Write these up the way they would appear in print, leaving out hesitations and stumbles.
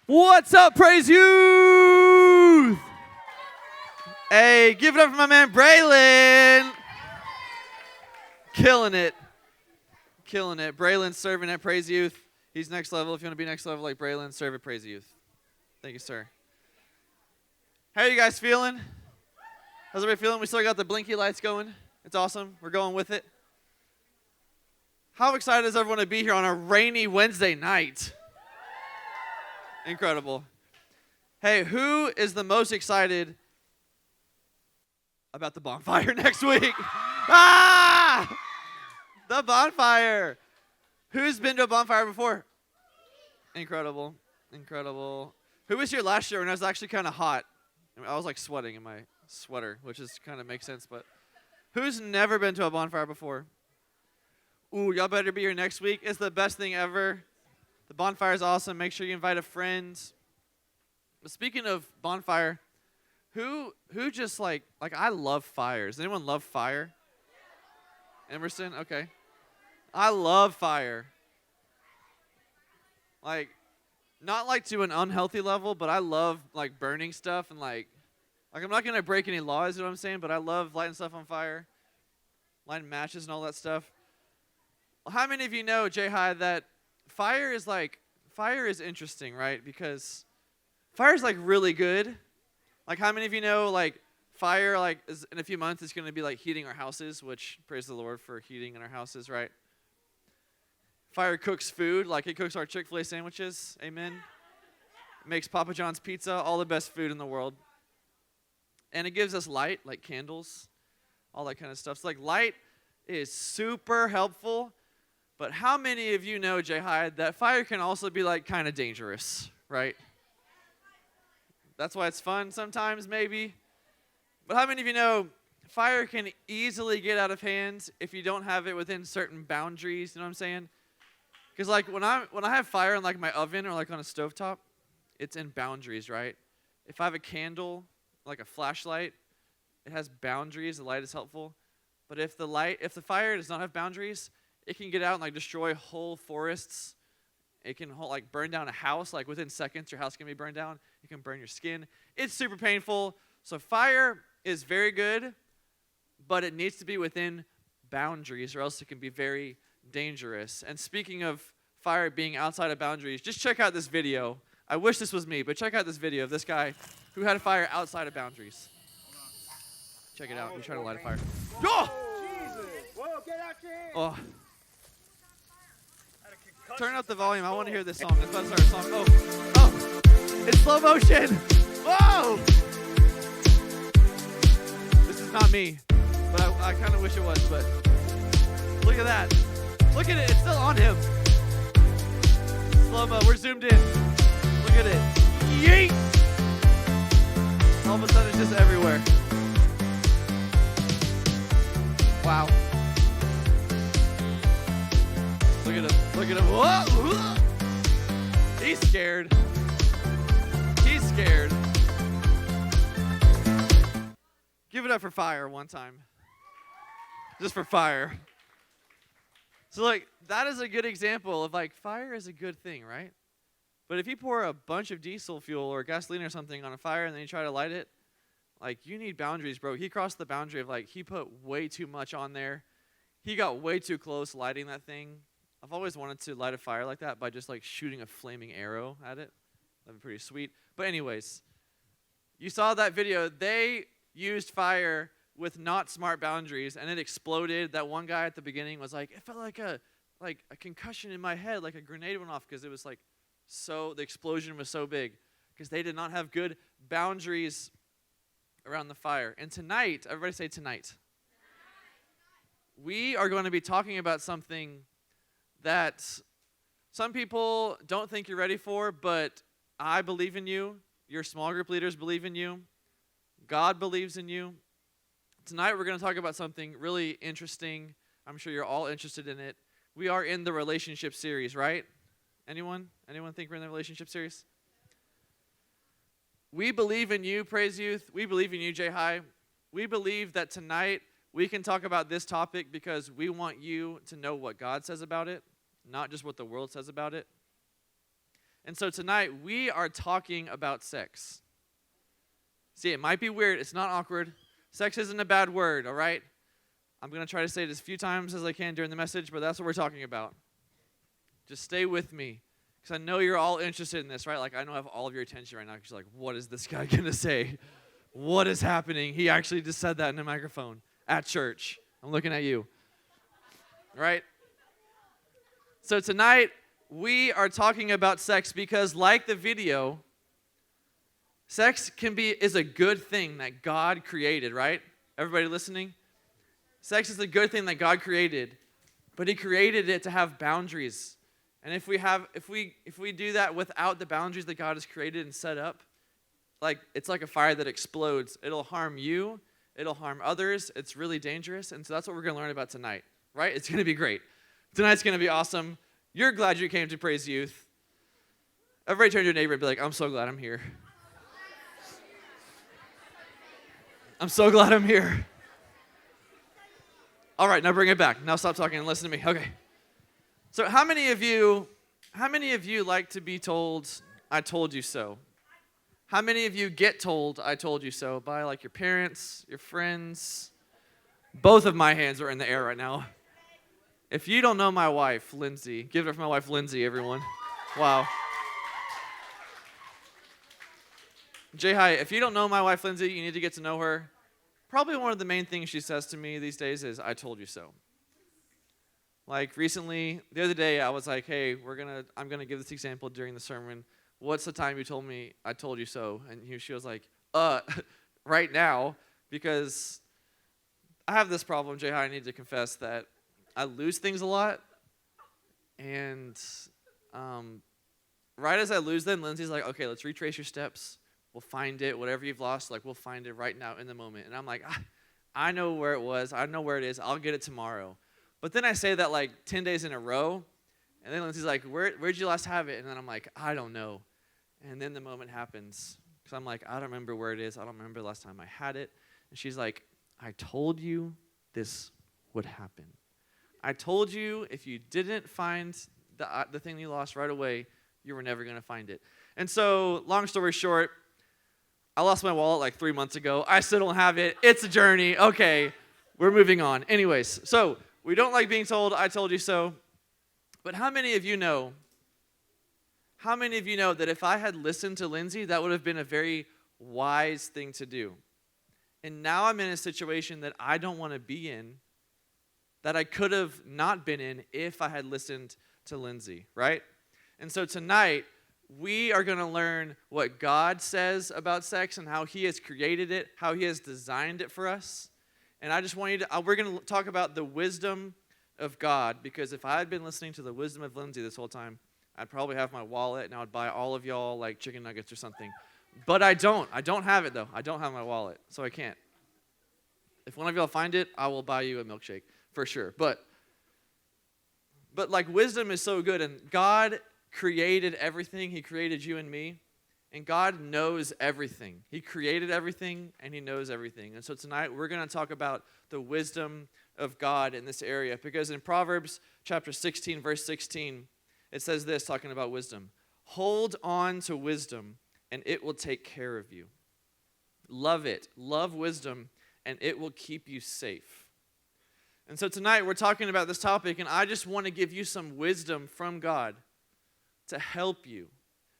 What's up, Praise Youth? Hey, give it up for my man, Braylon. Killing it. Killing it. Braylon's serving at Praise Youth. He's next level. If you want to be next level like Braylon, serve at Praise Youth. Thank you, sir. How are you guys feeling? How's everybody feeling? We still got the blinky lights going. It's awesome. We're going with it. How excited is everyone to be here on a rainy Wednesday night? Incredible. Hey, who is the most excited about the bonfire next week? The bonfire. Who's been to a bonfire before? Incredible. Incredible. Who was here last year when it was actually kind of hot? I was like sweating in my sweater, which is kind of makes sense, but who's never been to a bonfire before? Ooh, y'all better be here next week. It's the best thing ever. The bonfire is awesome. Make sure you invite a friend. But speaking of bonfire, who just like I love fires. Anyone love fire? Emerson? Okay. I love fire. Like, not like to an unhealthy level, but I love like burning stuff and like I'm not going to break any laws, you know what I'm saying? But I love lighting stuff on fire, lighting matches and all that stuff. How many of you know, JHigh, that fire is interesting, right? Because fire is like really good. Like how many of you know like fire like is, in a few months it's going to be like heating our houses, which praise the Lord for heating in our houses, right? Fire cooks food, like it cooks our Chick-fil-A sandwiches, amen. It makes Papa John's pizza, all the best food in the world. And it gives us light, like candles, all that kind of stuff. So like light is super helpful. But how many of you know, JHigh, that fire can also be like kind of dangerous, right? That's why it's fun sometimes, maybe. But how many of you know fire can easily get out of hand if you don't have it within certain boundaries, you know what I'm saying? Because like when I have fire in like my oven or like on a stovetop, it's in boundaries, right? If I have a candle, like a flashlight, it has boundaries, the light is helpful. But if the fire does not have boundaries, it can get out and like destroy whole forests. It can like burn down a house. Like within seconds, your house can be burned down. It can burn your skin. It's super painful. So fire is very good, but it needs to be within boundaries or else it can be very dangerous. And speaking of fire being outside of boundaries, just check out this video. I wish this was me, but check out this video of this guy who had a fire outside of boundaries. Check it out. He's trying to light a fire. Oh! Jesus! Whoa, get out your hand! Oh. Turn up the volume. I want to hear this song. It's about to start a song. Oh. It's slow motion. Whoa. This is not me, but I kind of wish it was, but look at that. Look at it. It's still on him. Slow-mo. We're zoomed in. Look at it. Yeet. All of a sudden, it's just everywhere. Wow. Look at him. Look at him. Whoa. He's scared. He's scared. Give it up for fire one time. Just for fire. So, like, that is a good example of, like, fire is a good thing, right? But if you pour a bunch of diesel fuel or gasoline or something on a fire and then you try to light it, like, you need boundaries, bro. He crossed the boundary of, like, he put way too much on there. He got way too close lighting that thing. I've always wanted to light a fire like that by just, like, shooting a flaming arrow at it. That'd be pretty sweet. But anyways, you saw that video. They used fire with not smart boundaries, and it exploded. That one guy at the beginning was like, it felt like a concussion in my head, like a grenade went off because it was, like, the explosion was so big because they did not have good boundaries around the fire. And tonight, everybody say tonight. We are going to be talking about something that some people don't think you're ready for, but I believe in you. Your small group leaders believe in you. God believes in you. Tonight we're going to talk about something really interesting. I'm sure you're all interested in it. We are in the relationship series, right? Anyone? Anyone think we're in the relationship series? We believe in you, Praise Youth. We believe in you, JHigh. We believe that tonight we can talk about this topic because we want you to know what God says about it, not just what the world says about it. And so tonight, we are talking about sex. See, it might be weird. It's not awkward. Sex isn't a bad word, all right? I'm going to try to say it as few times as I can during the message, but that's what we're talking about. Just stay with me, because I know you're all interested in this, right? Like, I know I have all of your attention right now, because you're like, what is this guy going to say? What is happening? He actually just said that in a microphone at church. I'm looking at you, right? So tonight, we are talking about sex because, like the video, sex is a good thing that God created, right? Everybody listening? Sex is a good thing that God created, but he created it to have boundaries. And if we do that without the boundaries that God has created and set up, it's like a fire that explodes. It'll harm you, it'll harm others. It's really dangerous. And so that's what we're going to learn about tonight, right? It's going to be great. Tonight's going to be awesome. You're glad you came to Praise Youth. Everybody turn to your neighbor and be like, I'm so glad I'm here. I'm so glad I'm here. All right, now bring it back. Now stop talking and listen to me. Okay. So how many of you like to be told, I told you so? How many of you get told, I told you so, by like your parents, your friends? Both of my hands are in the air right now. If you don't know my wife, Lindsay, give it up for my wife, Lindsay, everyone. Wow. JHigh, if you don't know my wife, Lindsay, you need to get to know her. Probably one of the main things she says to me these days is, I told you so. Like recently, the other day, I was like, hey, I'm gonna give this example during the sermon. What's the time you told me I told you so? And she was like, right now, because I have this problem, JHigh, I need to confess that I lose things a lot. And right as I lose them, Lindsay's like, okay, let's retrace your steps. We'll find it, whatever you've lost, we'll find it right now in the moment. And I'm like, I know where it was. I know where it is. I'll get it tomorrow. But then I say that like 10 days in a row. And then Lindsay's like, where'd you last have it? And then I'm like, I don't know. And then the moment happens. Because I'm like, I don't remember where it is. I don't remember the last time I had it. And she's like, I told you this would happen. I told you if you didn't find the thing you lost right away, you were never going to find it. And so, long story short, I lost my wallet like 3 months ago. I still don't have it. It's a journey. Okay, we're moving on. Anyways, so we don't like being told, I told you so. But how many of you know that if I had listened to Lindsay, that would have been a very wise thing to do? And now I'm in a situation that I don't want to be in, that I could have not been in if I had listened to Lindsay, right? And so tonight, we are going to learn what God says about sex and how he has created it, how he has designed it for us. And I just want you to, we're going to talk about the wisdom of God, because if I had been listening to the wisdom of Lindsay this whole time, I'd probably have my wallet and I would buy all of y'all like chicken nuggets or something. But I don't. I don't have it though. I don't have my wallet, so I can't. If one of y'all find it, I will buy you a milkshake for sure. But like wisdom is so good, and God created everything. He created you and me, and God knows everything. He created everything, and he knows everything. And so tonight, we're going to talk about the wisdom of God in this area, because in Proverbs chapter 16, verse 16, it says this, talking about wisdom. Hold on to wisdom, and it will take care of you. Love it. Love wisdom, and it will keep you safe. And so tonight, we're talking about this topic, and I just want to give you some wisdom from God to help you.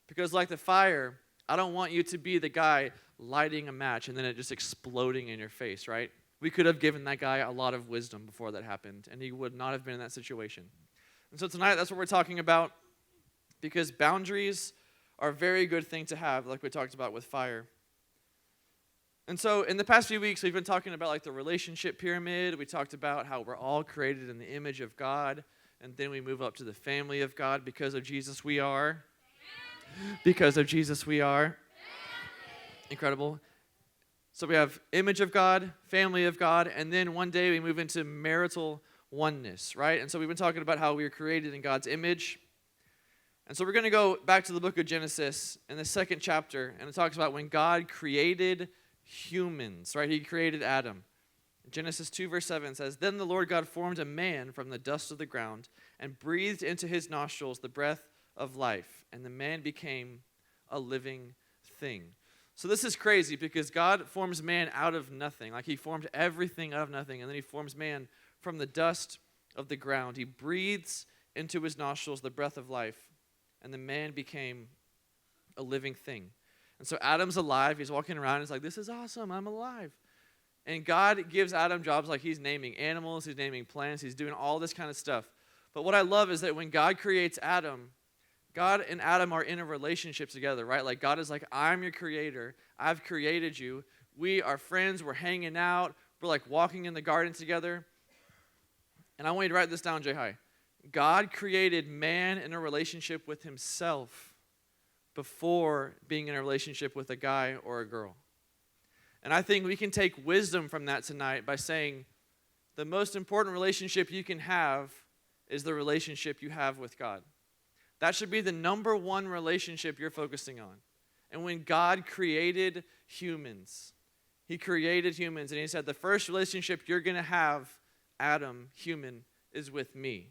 Because like the fire, I don't want you to be the guy lighting a match and then it just exploding in your face, right? We could have given that guy a lot of wisdom before that happened, and he would not have been in that situation. And so tonight, that's what we're talking about, because boundaries are a very good thing to have, like we talked about with fire. And so in the past few weeks, we've been talking about like the relationship pyramid. We talked about how we're all created in the image of God. And then we move up to the family of God. Because of Jesus, we are. Because of Jesus, we are. Incredible. So we have image of God, family of God, and then one day we move into marital oneness, right? And so we've been talking about how we were created in God's image. And so we're going to go back to the book of Genesis in the 2nd chapter, and it talks about when God created humans, right? He created Adam. Genesis 2 verse 7 says, Then the Lord God formed a man from the dust of the ground and breathed into his nostrils the breath of life, and the man became a living thing. So this is crazy because God forms man out of nothing. Like he formed everything out of nothing, and then he forms man from the dust of the ground. He breathes into his nostrils the breath of life, and the man became a living thing. And so Adam's alive. He's walking around. He's like, this is awesome. I'm alive. And God gives Adam jobs like he's naming animals. He's naming plants. He's doing all this kind of stuff. But what I love is that when God creates Adam, God and Adam are in a relationship together, right? Like God is like, I'm your creator. I've created you. We are friends. We're hanging out. We're like walking in the garden together. And I want you to write this down, JHigh. God created man in a relationship with himself before being in a relationship with a guy or a girl. And I think we can take wisdom from that tonight by saying the most important relationship you can have is the relationship you have with God. That should be the number one relationship you're focusing on. And when God created humans, he created humans, and he said, the first relationship you're going to have, Adam, human, is with me.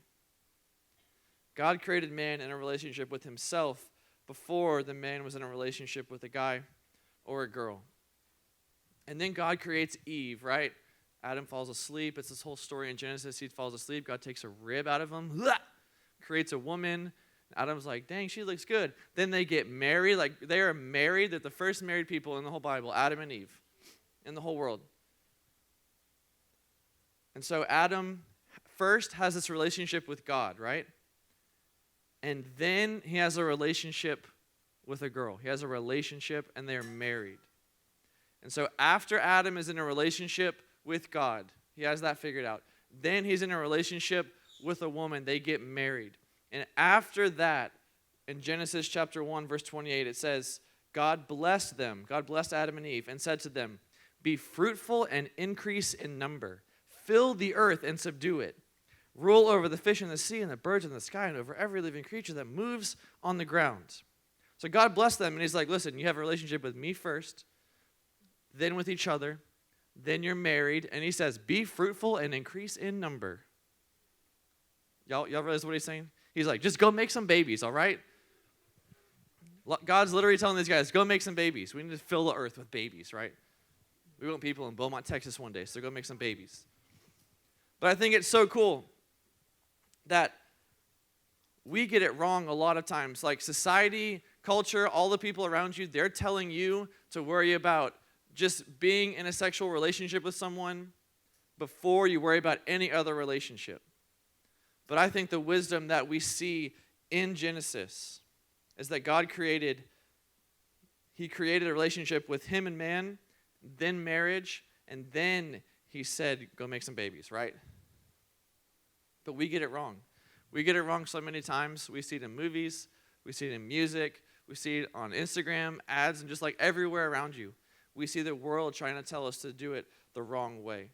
God created man in a relationship with himself before the man was in a relationship with a guy or a girl. And then God creates Eve, right? Adam falls asleep. It's this whole story in Genesis. He falls asleep. God takes a rib out of him, creates a woman. Adam's like, dang, she looks good. Then they get married. Like, they are married. They're the first married people in the whole Bible, Adam and Eve, in the whole world. And so Adam first has this relationship with God, right? And then he has a relationship with a girl. He has a relationship, and they're married. And so after Adam is in a relationship with God, he has that figured out. Then he's in a relationship with a woman. They get married. And after that, in Genesis chapter 1, verse 28, it says, God blessed them. God blessed Adam and Eve and said to them, be fruitful and increase in number. Fill the earth and subdue it. Rule over the fish in the sea and the birds in the sky and over every living creature that moves on the ground. So God blessed them, and he's like, listen, you have a relationship with me first, then with each other, then you're married, and he says, be fruitful and increase in number. Y'all realize what he's saying? He's like, just go make some babies, all right? God's literally telling these guys, go make some babies. We need to fill the earth with babies, right? We want people in Beaumont, Texas one day, so go make some babies. But I think it's so cool that we get it wrong a lot of times. Like society, culture, all the people around you, they're telling you to worry about just being in a sexual relationship with someone before you worry about any other relationship. But I think the wisdom that we see in Genesis is that God created a relationship with him and man, then marriage, and then he said, go make some babies, right? But we get it wrong. We get it wrong so many times. We see it in movies. We see it in music. We see it on Instagram, ads, and just like everywhere around you. We see the world trying to tell us to do it the wrong way.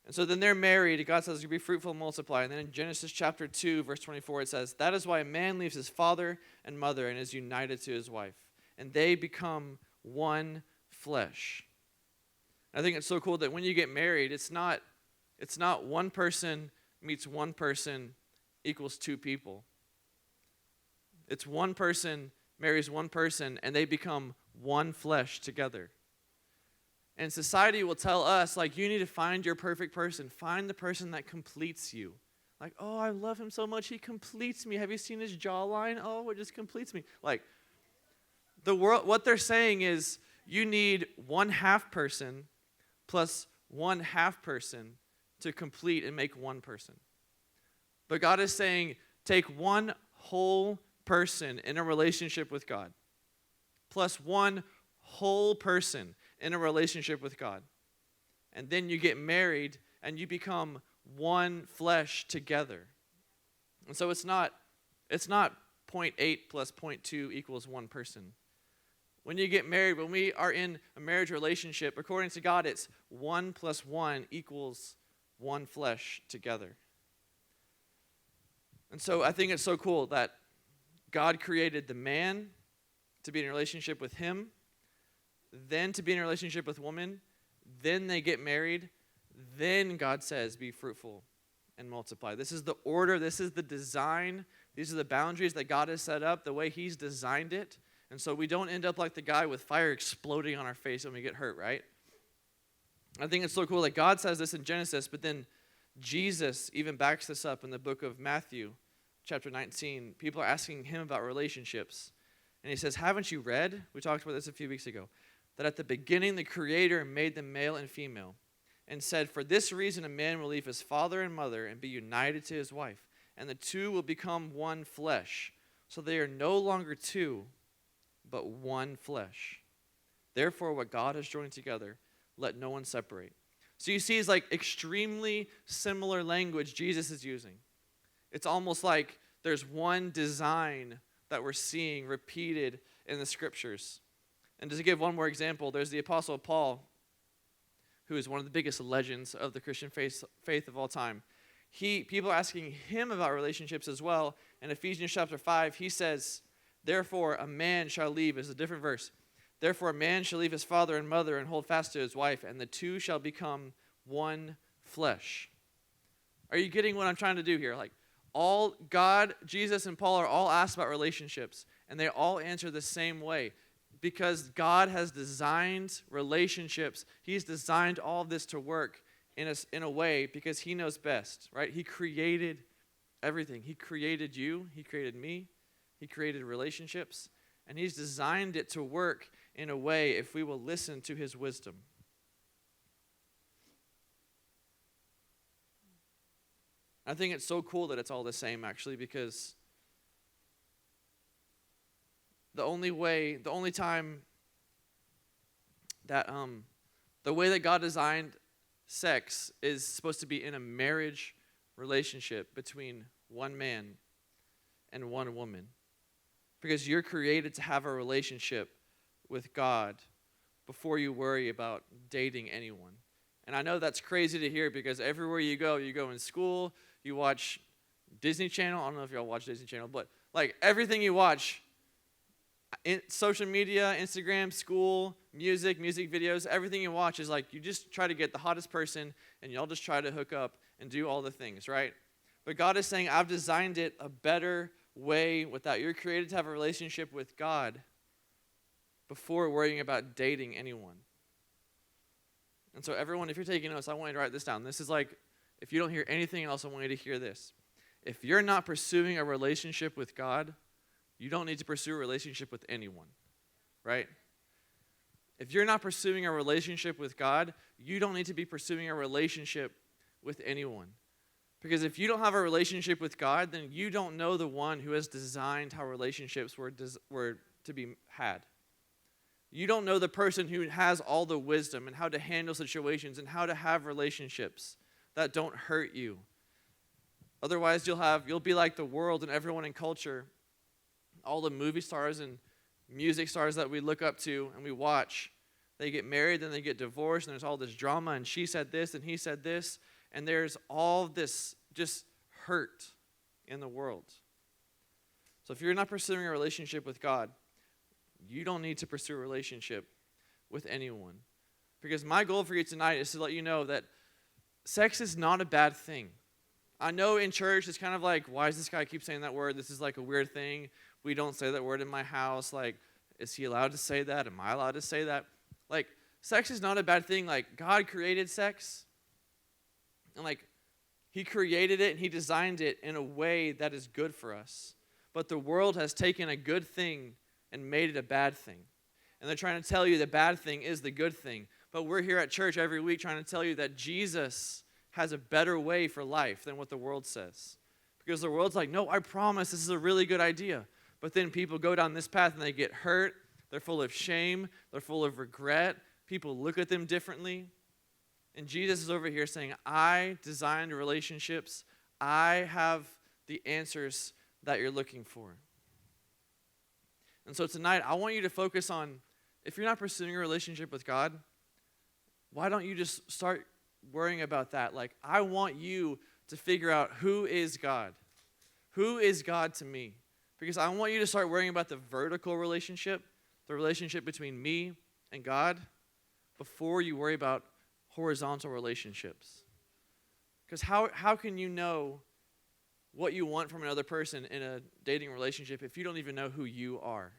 And so then they're married. God says, be fruitful and multiply. And then in Genesis chapter 2, verse 24, it says, that is why a man leaves his father and mother and is united to his wife. And they become one flesh. I think it's so cool that when you get married, it's not one person meets one person equals two people. It's one person marries one person, and they become one flesh together. And society will tell us, like, you need to find your perfect person. Find the person that completes you. Like, oh, I love him so much, he completes me. Have you seen his jawline? Oh, it just completes me. Like, the world, what they're saying is you need one half person plus one half person to complete and make one person. But God is saying, take one whole person in a relationship with God plus one whole person in a relationship with God. And then you get married and you become one flesh together. And so it's not 0.8 plus 0.2 equals one person. When you get married, when we are in a marriage relationship, according to God, it's 1 plus 1 equals one flesh together. And so I think it's so cool that God created the man to be in a relationship with him, then to be in a relationship with woman, then they get married, then God says, be fruitful and multiply. This is the order, this is the design These are the boundaries that God has set up, the way he's designed it. And so we don't end up like the guy with fire exploding on our face when we get hurt, right? I think it's so cool that God says this in Genesis, but then Jesus even backs this up in the book of Matthew, chapter 19. People are asking him about relationships. And he says, haven't you read, we talked about this a few weeks ago, that at the beginning the Creator made them male and female, and said, for this reason a man will leave his father and mother and be united to his wife, and the two will become one flesh. So they are no longer two, but one flesh. Therefore, what God has joined together, let no one separate. So you see, it's like extremely similar language Jesus is using. It's almost like there's one design that we're seeing repeated in the scriptures. And just to give one more example, there's the Apostle Paul, who is one of the biggest legends of the Christian faith of all time. People are asking him about relationships as well. In Ephesians chapter 5, he says, therefore a man shall leave, is a different verse. Therefore a man shall leave his father and mother and hold fast to his wife, and the two shall become one flesh. Are you getting what I'm trying to do here? Like, all God, Jesus, and Paul are all asked about relationships, and they all answer the same way. Because God has designed relationships, he's designed all of this to work in a way because he knows best, right? He created everything. He created you, he created me, he created relationships, and he's designed it to work in a way if we will listen to his wisdom. I think it's so cool that it's all the same, actually, because the only time that the way that God designed sex is supposed to be in a marriage relationship between one man and one woman. Because you're created to have a relationship with God before you worry about dating anyone. And I know that's crazy to hear because everywhere you go in school, you watch Disney Channel. I don't know if y'all watch Disney Channel, but like everything you watch, social media, Instagram, school, music videos, everything you watch is like you just try to get the hottest person and y'all just try to hook up and do all the things, right? But God is saying, I've designed it a better way with that. You're created to have a relationship with God before worrying about dating anyone. And so everyone, if you're taking notes, I want you to write this down. This is like, if you don't hear anything else, I want you to hear this. If you're not pursuing a relationship with God, you don't need to pursue a relationship with anyone, right? If you're not pursuing a relationship with God, you don't need to be pursuing a relationship with anyone. Because if you don't have a relationship with God, then you don't know the one who has designed how relationships were to be had. You don't know the person who has all the wisdom and how to handle situations and how to have relationships that don't hurt you. Otherwise, you'll be like the world and everyone in culture, all the movie stars and music stars that we look up to and we watch. They get married, then they get divorced, and there's all this drama, and she said this and he said this, and there's all this just hurt in the world. So if you're not pursuing a relationship with God, you don't need to pursue a relationship with anyone. Because my goal for you tonight is to let you know that sex is not a bad thing. I know in church it's kind of like, why does this guy keep saying that word? This is like a weird thing. We don't say that word in my house. Like, is he allowed to say that? Am I allowed to say that? Like, sex is not a bad thing. Like, God created sex. And like, he created it and he designed it in a way that is good for us. But the world has taken a good thing and made it a bad thing. And they're trying to tell you the bad thing is the good thing. But we're here at church every week trying to tell you that Jesus has a better way for life than what the world says. Because the world's like, no, I promise this is a really good idea. But then people go down this path and they get hurt. They're full of shame. They're full of regret. People look at them differently. And Jesus is over here saying, I designed relationships. I have the answers that you're looking for. And so tonight, I want you to focus on, if you're not pursuing a relationship with God, why don't you just start worrying about that? Like, I want you to figure out who is God. Who is God to me? Because I want you to start worrying about the vertical relationship, the relationship between me and God, before you worry about horizontal relationships. Because how can you know what you want from another person in a dating relationship if you don't even know who you are.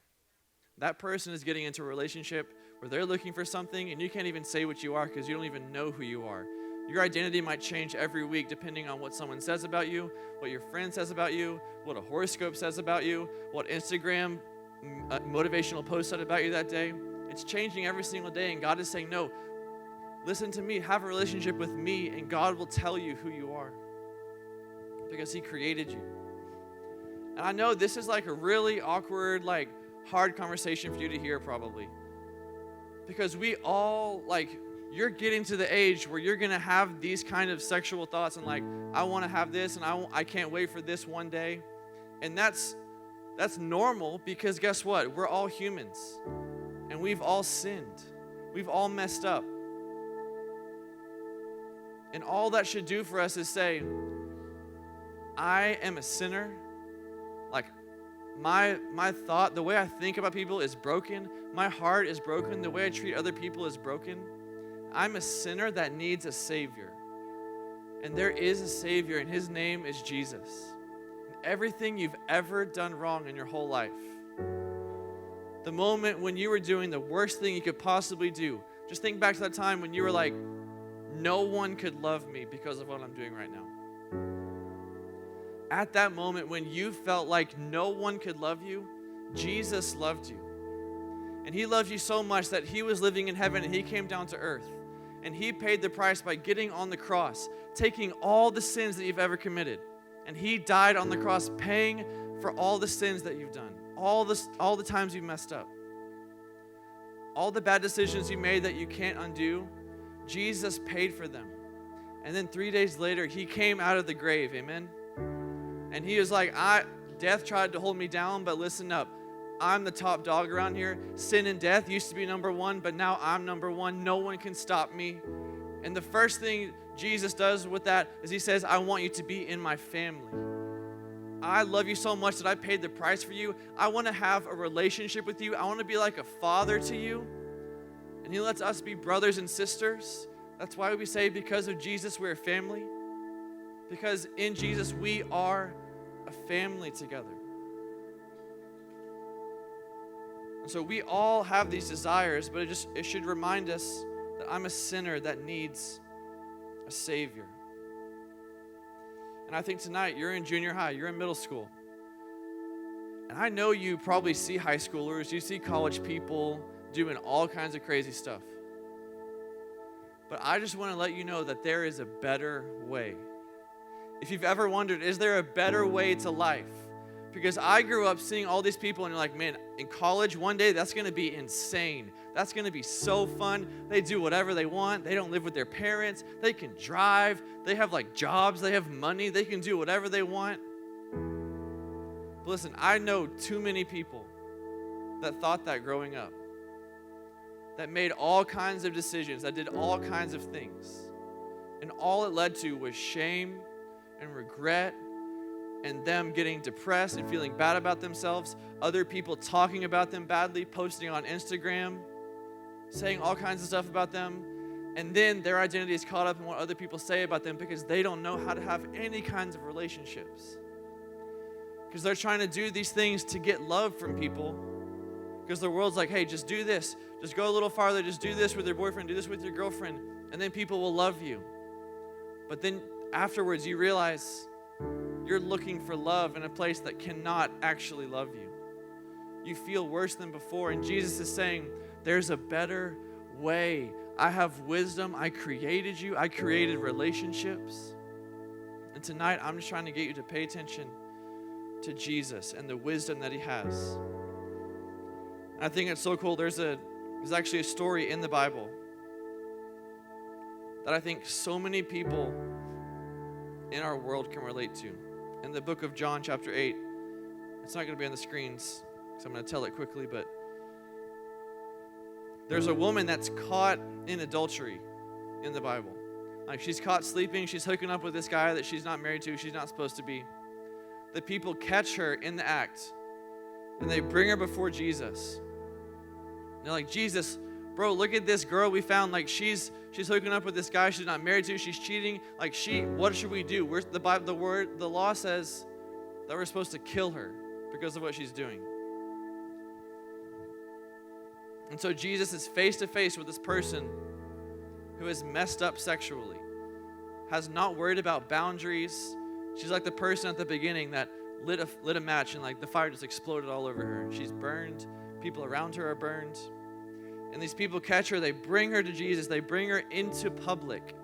That person is getting into a relationship where they're looking for something and you can't even say what you are because you don't even know who you are. Your identity might change every week depending on what someone says about you, what your friend says about you, what a horoscope says about you, what Instagram motivational post said about you that day. It's changing every single day, and God is saying, no, listen to me, have a relationship with me, and God will tell you who you are because he created you. And I know this is like a really awkward, like hard conversation for you to hear probably, because we all, like, you're getting to the age where you're going to have these kind of sexual thoughts and like, I want to have this and I can't wait for this one day. And that's normal because guess what? We're all humans and we've all sinned. We've all messed up. And all that should do for us is say, I am a sinner. Like, my thought, the way I think about people is broken. My heart is broken. The way I treat other people is broken. I'm a sinner that needs a Savior. And there is a Savior, and his name is Jesus. And everything you've ever done wrong in your whole life, the moment when you were doing the worst thing you could possibly do, just think back to that time when you were like, no one could love me because of what I'm doing right now. At that moment when you felt like no one could love you, Jesus loved you. And he loved you so much that he was living in heaven and he came down to earth. And he paid the price by getting on the cross, taking all the sins that you've ever committed. And he died on the cross paying for all the sins that you've done, all the times you messed up, all the bad decisions you made that you can't undo. Jesus paid for them. And then 3 days later, he came out of the grave, amen? And he was like, death tried to hold me down, but listen up. I'm the top dog around here. Sin and death used to be number one, but now I'm number one. No one can stop me. And the first thing Jesus does with that is he says, I want you to be in my family. I love you so much that I paid the price for you. I want to have a relationship with you. I want to be like a father to you. And he lets us be brothers and sisters. That's why we say because of Jesus, we're a family. Because in Jesus, we are a family together. And so we all have these desires, but it should remind us that I'm a sinner that needs a Savior. And I think tonight, you're in junior high, you're in middle school. And I know you probably see high schoolers, you see college people doing all kinds of crazy stuff. But I just want to let you know that there is a better way. If you've ever wondered, is there a better way to life? Because I grew up seeing all these people and you're like, man, in college one day, that's going to be insane. That's going to be so fun. They do whatever they want. They don't live with their parents. They can drive. They have like jobs. They have money. They can do whatever they want. But listen, I know too many people that thought that growing up, that made all kinds of decisions, that did all kinds of things. And all it led to was shame and regret and them getting depressed and feeling bad about themselves, other people talking about them badly, posting on Instagram, saying all kinds of stuff about them, and then their identity is caught up in what other people say about them because they don't know how to have any kinds of relationships. Because they're trying to do these things to get love from people, because the world's like, hey, just do this, just go a little farther, just do this with your boyfriend, do this with your girlfriend, and then people will love you. But then afterwards you realize you're looking for love in a place that cannot actually love you. You feel worse than before. And Jesus is saying, there's a better way. I have wisdom. I created you. I created relationships. And tonight, I'm just trying to get you to pay attention to Jesus and the wisdom that he has. And I think it's so cool. There's actually a story in the Bible that I think so many people in our world can relate to. In the book of John, chapter 8, it's not going to be on the screens, so I'm going to tell it quickly, but there's a woman that's caught in adultery in the Bible. Like, she's caught sleeping, she's hooking up with this guy that she's not married to, she's not supposed to be. The people catch her in the act, and they bring her before Jesus. And they're like, Jesus, bro, look at this girl we found. Like, she's hooking up with this guy she's not married to. She's cheating. Like, what should we do? The law says that we're supposed to kill her because of what she's doing. And so Jesus is face to face with this person who is messed up sexually, has not worried about boundaries. She's like the person at the beginning that lit a match and like the fire just exploded all over her. She's burned. People around her are burned. And these people catch her. They bring her to Jesus. They bring her into public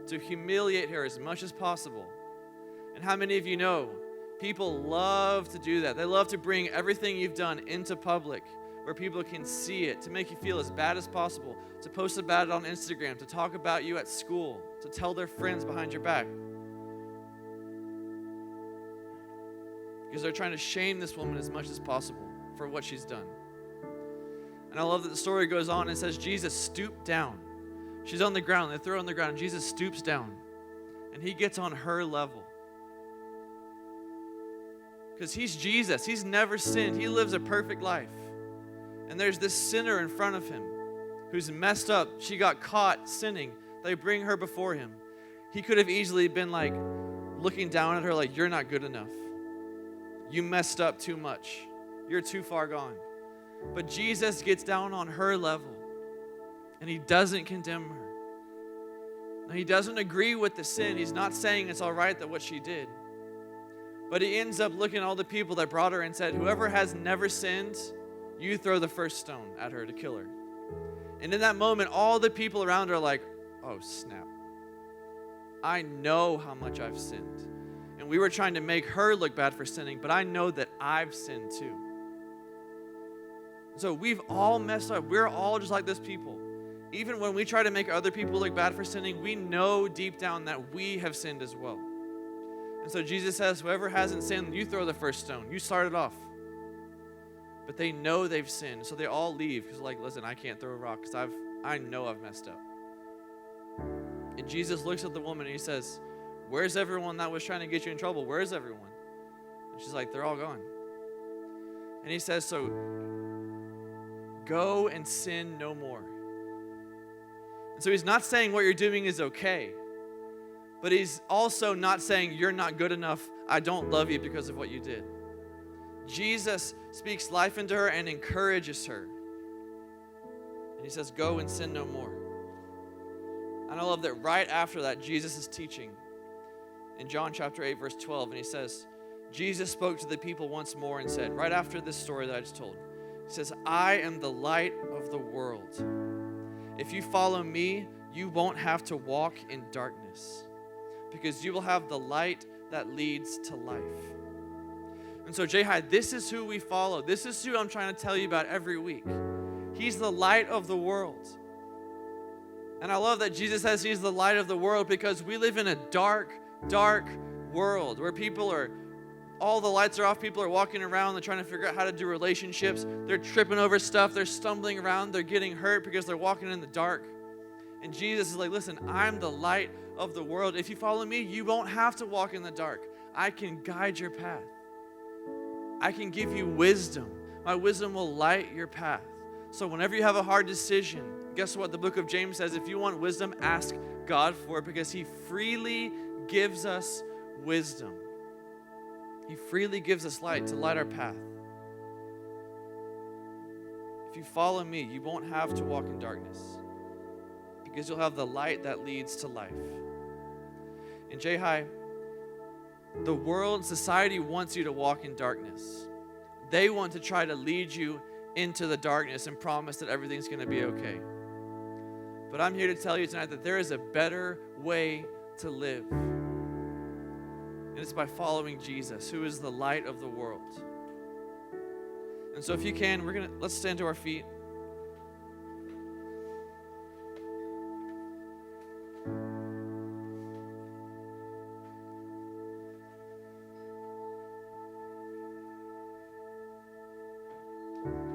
to humiliate her as much as possible. And how many of you know people love to do that? They love to bring everything you've done into public where people can see it, to make you feel as bad as possible, to post about it on Instagram, to talk about you at school, to tell their friends behind your back. Because they're trying to shame this woman as much as possible for what she's done. And I love that the story goes on and says Jesus stooped down. She's on the ground. They throw her on the ground. And Jesus stoops down. And he gets on her level. Because he's Jesus. He's never sinned. He lives a perfect life. And there's this sinner in front of him who's messed up. She got caught sinning. They bring her before him. He could have easily been like looking down at her like, you're not good enough. You messed up too much. You're too far gone. But Jesus gets down on her level and he doesn't condemn her. Now, he doesn't agree with the sin. He's not saying it's all right that what she did. But he ends up looking at all the people that brought her and said, whoever has never sinned, you throw the first stone at her to kill her. And in that moment, all the people around her are like, oh, snap. I know how much I've sinned. And we were trying to make her look bad for sinning, but I know that I've sinned too. So we've all messed up. We're all just like those people. Even when we try to make other people look bad for sinning, we know deep down that we have sinned as well. And so Jesus says, whoever hasn't sinned, you throw the first stone. You start it off. But they know they've sinned, so they all leave. Because like, listen, I can't throw a rock because I know I've messed up. And Jesus looks at the woman and he says, where's everyone that was trying to get you in trouble? Where's everyone? And she's like, they're all gone. And he says, so go and sin no more. And so he's not saying what you're doing is okay. But he's also not saying you're not good enough. I don't love you because of what you did. Jesus speaks life into her and encourages her. And he says, go and sin no more. And I love that right after that, Jesus is teaching in John chapter 8, verse 12. And he says, Jesus spoke to the people once more and said, right after this story that I just told, he says, I am the light of the world. If you follow me, you won't have to walk in darkness, because you will have the light that leads to life. And so, JHigh, this is who we follow. This is who I'm trying to tell you about every week. He's the light of the world. And I love that Jesus says he's the light of the world because we live in a dark, dark world where all the lights are off. People are walking around. They're trying to figure out how to do relationships. They're tripping over stuff. They're stumbling around. They're getting hurt because they're walking in the dark. And Jesus is like, listen, I'm the light of the world. If you follow me, you won't have to walk in the dark. I can guide your path. I can give you wisdom. My wisdom will light your path. So whenever you have a hard decision, guess what? The book of James says, if you want wisdom, ask God for it because he freely gives us wisdom. He freely gives us light to light our path. If you follow me, you won't have to walk in darkness because you'll have the light that leads to life. In JHigh, the world, society wants you to walk in darkness. They want to try to lead you into the darkness and promise that everything's going to be okay. But I'm here to tell you tonight that there is a better way to live. And it's by following Jesus, who is the light of the world. And so if you can, let's stand to our feet.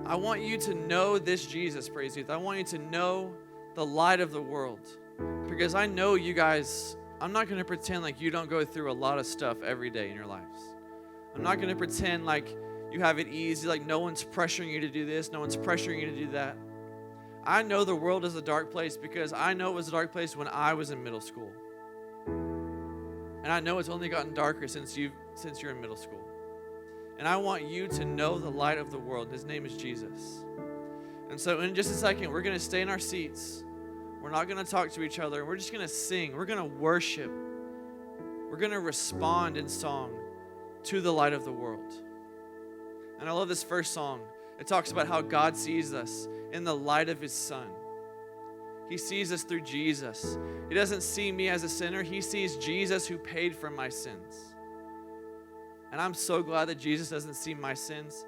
I want you to know this Jesus, Praise Youth. I want you to know the light of the world. Because I know you guys, I'm not going to pretend like you don't go through a lot of stuff every day in your lives. I'm not going to pretend like you have it easy, like no one's pressuring you to do this, no one's pressuring you to do that. I know the world is a dark place because I know it was a dark place when I was in middle school. And I know it's only gotten darker since you're in middle school. And I want you to know the light of the world. His name is Jesus. And so in just a second, we're going to stay in our seats. We're not going to talk to each other. We're just going to sing. We're going to worship. We're going to respond in song to the light of the world. And I love this first song. It talks about how God sees us in the light of his Son. He sees us through Jesus. He doesn't see me as a sinner. He sees Jesus who paid for my sins. And I'm so glad that Jesus doesn't see my sins.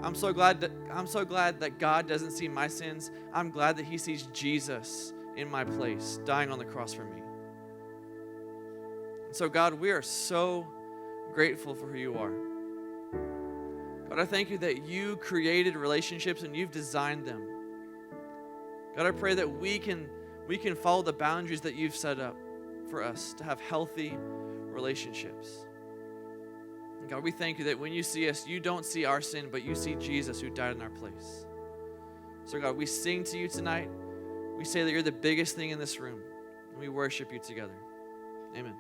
I'm so glad that God doesn't see my sins. I'm glad that he sees Jesus in my place, dying on the cross for me. And so God, we are so grateful for who you are. God, I thank you that you created relationships and you've designed them. God, I pray that we can follow the boundaries that you've set up for us to have healthy relationships. And God, we thank you that when you see us, you don't see our sin, but you see Jesus who died in our place. So God, we sing to you tonight. We say that you're the biggest thing in this room, and we worship you together. Amen.